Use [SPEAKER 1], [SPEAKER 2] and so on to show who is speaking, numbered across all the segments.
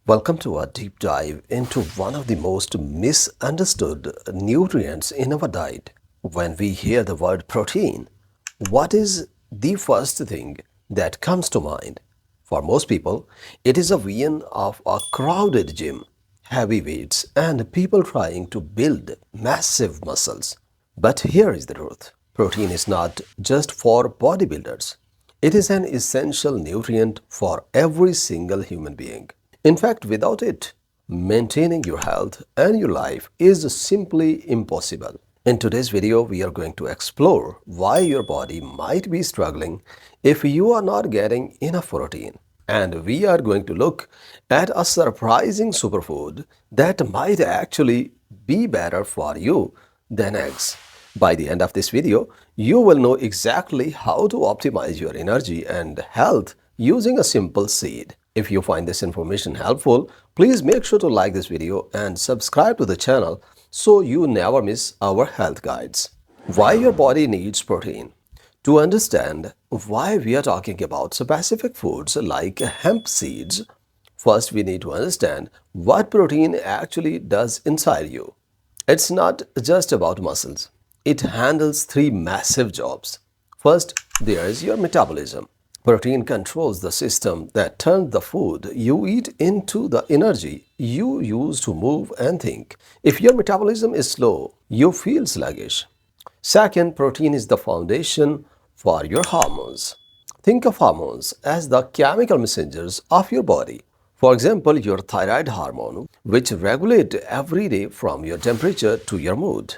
[SPEAKER 1] Welcome to our deep dive into one of the most misunderstood nutrients in our diet. When we hear the word protein, what is the first thing that comes to mind? For most people, it is a vision of a crowded gym, heavy weights, and people trying to build massive muscles. But here is the truth: protein is not just for bodybuilders, it is an essential nutrient for every single human being. In fact, without it, maintaining your health and your life is simply impossible. In today's video, we are going to explore why your body might be struggling if you are not getting enough protein. And we are going to look at a surprising superfood that might actually be better for you than eggs. By the end of this video, you will know exactly how to optimize your energy and health using a simple seed. If you find this information helpful, please make sure to like this video and subscribe to the channel so you never miss our health guides. Why your body needs protein. To understand why we are talking about specific foods like hemp seeds, first we need to understand what protein actually does inside you. It's not just about muscles. It handles three massive jobs. First, there is your metabolism. Protein controls the system that turns the food you eat into the energy you use to move and think. If your metabolism is slow, you feel sluggish. Second, protein is the foundation for your hormones. Think of hormones as the chemical messengers of your body. For example, your thyroid hormone, which regulates every day from your temperature to your mood,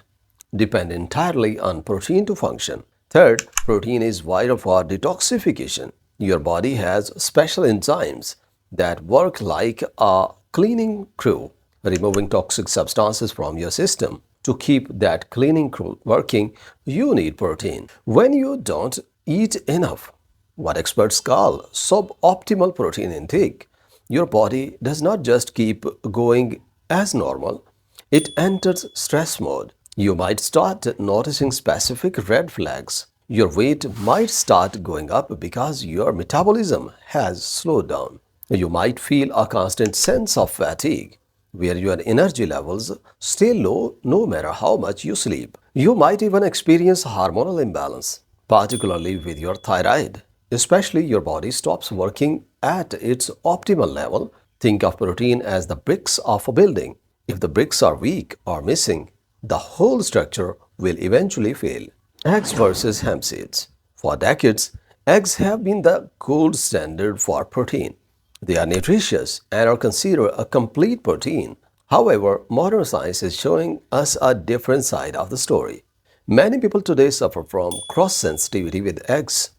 [SPEAKER 1] depend entirely on protein to function. Third, protein is vital for detoxification. Your body has special enzymes that work like a cleaning crew, removing toxic substances from your system. To keep that cleaning crew working, you need protein. When you don't eat enough, what experts call suboptimal protein intake, your body does not just keep going as normal, it enters stress mode. You might start noticing specific red flags. Your weight might start going up because your metabolism has slowed down. You might feel a constant sense of fatigue, where your energy levels stay low no matter how much you sleep. You might even experience hormonal imbalance, particularly with your thyroid. Especially your body stops working at its optimal level. Think of protein as the bricks of a building. If the bricks are weak or missing, the whole structure will eventually fail. Eggs versus hemp seeds. For decades, eggs have been the gold standard for protein. They are nutritious and are considered a complete protein. However, modern science is showing us a different side of the story. Many people today suffer from cross-sensitivity with eggs.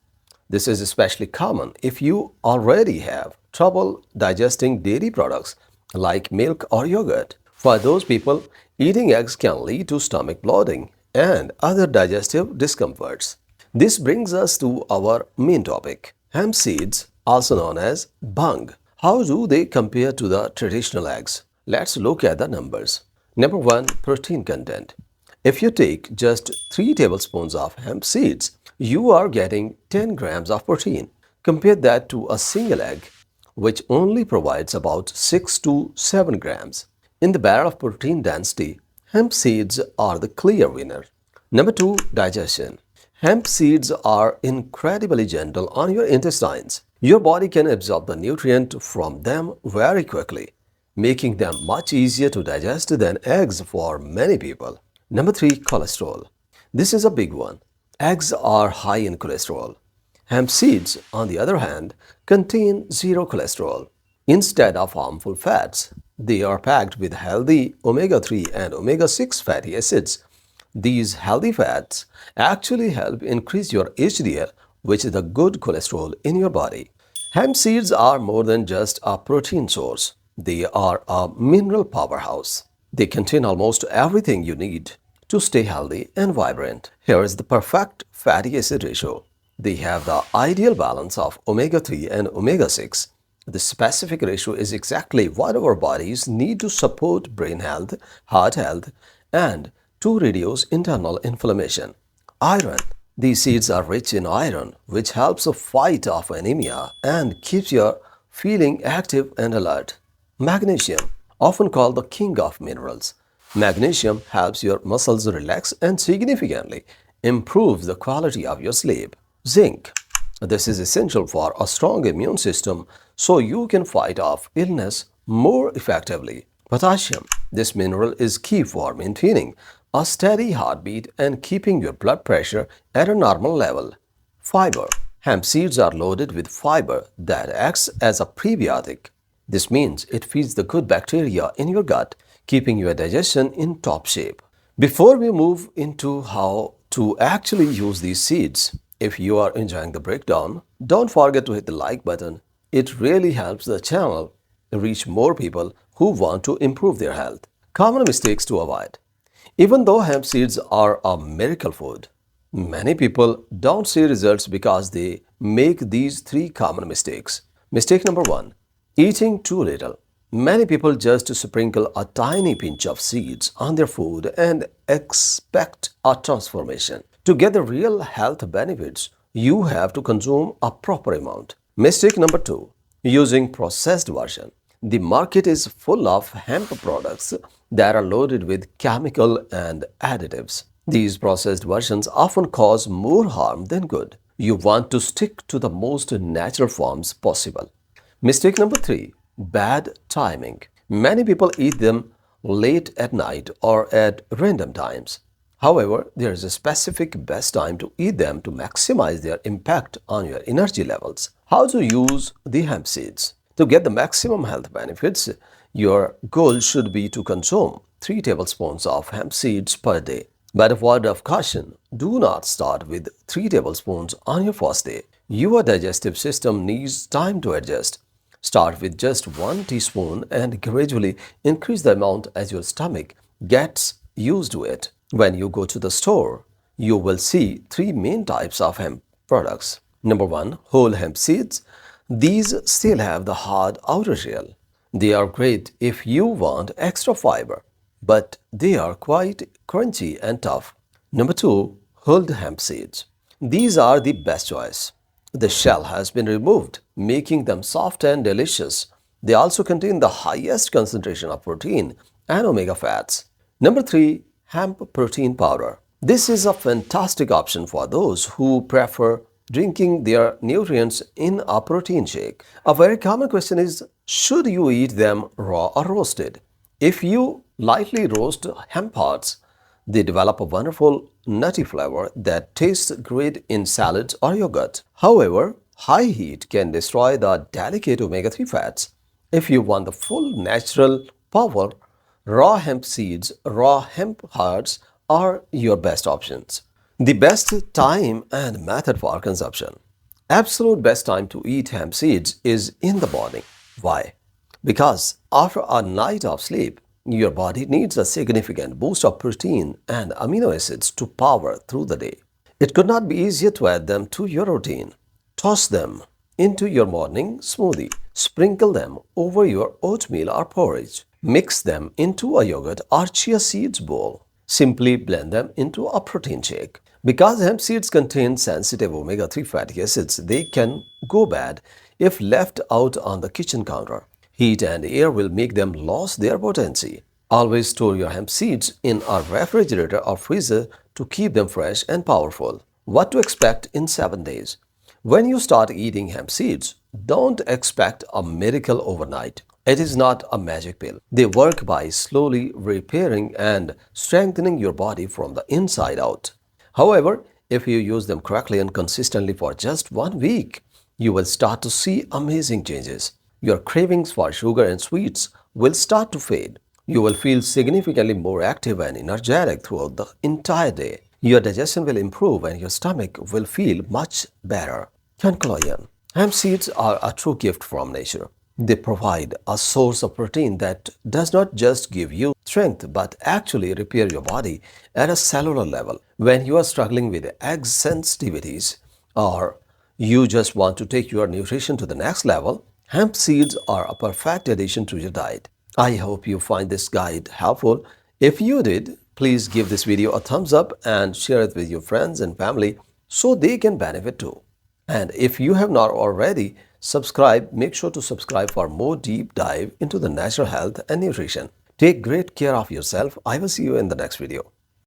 [SPEAKER 1] This is especially common if you already have trouble digesting dairy products like milk or yogurt. For those people, eating eggs can lead to stomach bloating and other digestive discomforts. This brings us to our main topic: hemp seeds, also known as bung. How do they compare to the traditional eggs? Let's look at the numbers. Number 1, protein content. If you take just 3 tablespoons of hemp seeds, you are getting 10 grams of protein. Compare that to a single egg, which only provides about 6 to 7 grams. In the barrel of protein density, hemp seeds are the clear winner. Number 2, digestion. Hemp seeds are incredibly gentle on your intestines. Your body can absorb the nutrient from them very quickly, making them much easier to digest than eggs for many people. Number 3, cholesterol. This is a big one. Eggs are high in cholesterol. Hemp seeds, on the other hand, contain zero cholesterol. Instead of harmful fats, they are packed with healthy omega-3 and omega-6 fatty acids. These healthy fats actually help increase your HDL, which is the good cholesterol in your body. Hemp seeds are more than just a protein source. They are a mineral powerhouse. They contain almost everything you need to stay healthy and vibrant. Here is the perfect fatty acid ratio. They have the ideal balance of omega-3 and omega-6. The specific ratio is exactly what our bodies need to support brain health, heart health, and to reduce internal inflammation. Iron. These seeds are rich in iron, which helps fight off anemia and keeps you feeling active and alert. Magnesium, often called the king of minerals. Magnesium helps your muscles relax and significantly improves the quality of your sleep. Zinc. This is essential for a strong immune system so you can fight off illness more effectively. Potassium. This mineral is key for maintaining a steady heartbeat and keeping your blood pressure at a normal level. Fiber. Hemp seeds are loaded with fiber that acts as a prebiotic. This means it feeds the good bacteria in your gut, keeping your digestion in top shape. Before we move into how to actually use these seeds, if you are enjoying the breakdown, don't forget to hit the like button. It really helps the channel reach more people who want to improve their health. Common mistakes to avoid. Even though hemp seeds are a miracle food, many people don't see results because they make these three common mistakes. Mistake number one, eating too little. Many people just sprinkle a tiny pinch of seeds on their food and expect a transformation. To get the real health benefits, you have to consume a proper amount. Mistake number two, using processed version. The market is full of hemp products that are loaded with chemical and additives. These processed versions often cause more harm than good. You want to stick to the most natural forms possible. Mistake number three, bad timing. Many people eat them late at night or at random times. However, there is a specific best time to eat them to maximize their impact on your energy levels. How to use the hemp seeds? To get the maximum health benefits, your goal should be to consume 3 tablespoons of hemp seeds per day. But a word of caution, do not start with 3 tablespoons on your first day. Your digestive system needs time to adjust. Start with just 1 teaspoon and gradually increase the amount as your stomach gets used to it. When you go to the store, you will see 3 main types of hemp products. Number 1, whole hemp seeds. These still have the hard outer shell. They are great if you want extra fiber, but they are quite crunchy and tough. Number 2, hulled hemp seeds. These are the best choice. The shell has been removed, making them soft and delicious. They also contain the highest concentration of protein and omega fats. Number 3, hemp protein powder. This is a fantastic option for those who prefer drinking their nutrients in a protein shake. A very common question is, should you eat them raw or roasted? If you lightly roast hemp hearts, they develop a wonderful nutty flavor that tastes great in salads or yogurt. However, high heat can destroy the delicate omega-3 fats. If you want the full natural power, raw hemp seeds, raw hemp hearts are your best options. The best time and method for consumption. Absolute best time to eat hemp seeds is in the morning. Why? Because after a night of sleep, your body needs a significant boost of protein and amino acids to power through the day. It could not be easier to add them to your routine. Toss them into your morning smoothie. Sprinkle them over your oatmeal or porridge. Mix them into a yogurt or chia seeds bowl. Simply blend them into a protein shake. Because hemp seeds contain sensitive omega-3 fatty acids, they can go bad if left out on the kitchen counter. Heat and air will make them lose their potency. Always store your hemp seeds in a refrigerator or freezer to keep them fresh and powerful. What to expect in 7 days? When you start eating hemp seeds, don't expect a miracle overnight. It is not a magic pill. They work by slowly repairing and strengthening your body from the inside out. However, if you use them correctly and consistently for just 1 week, you will start to see amazing changes. Your cravings for sugar and sweets will start to fade. You will feel significantly more active and energetic throughout the entire day. Your digestion will improve and your stomach will feel much better. Conclusion. Hemp seeds are a true gift from nature. They provide a source of protein that does not just give you strength but actually repair your body at a cellular level. When you are struggling with egg sensitivities or you just want to take your nutrition to the next level, hemp seeds are a perfect addition to your diet. I hope you find this guide helpful. If you did, please give this video a thumbs up and share it with your friends and family so they can benefit too. And if you have not already, Make sure to subscribe for more deep dive into the natural health and nutrition. Take great care of yourself. I will see you in the next video.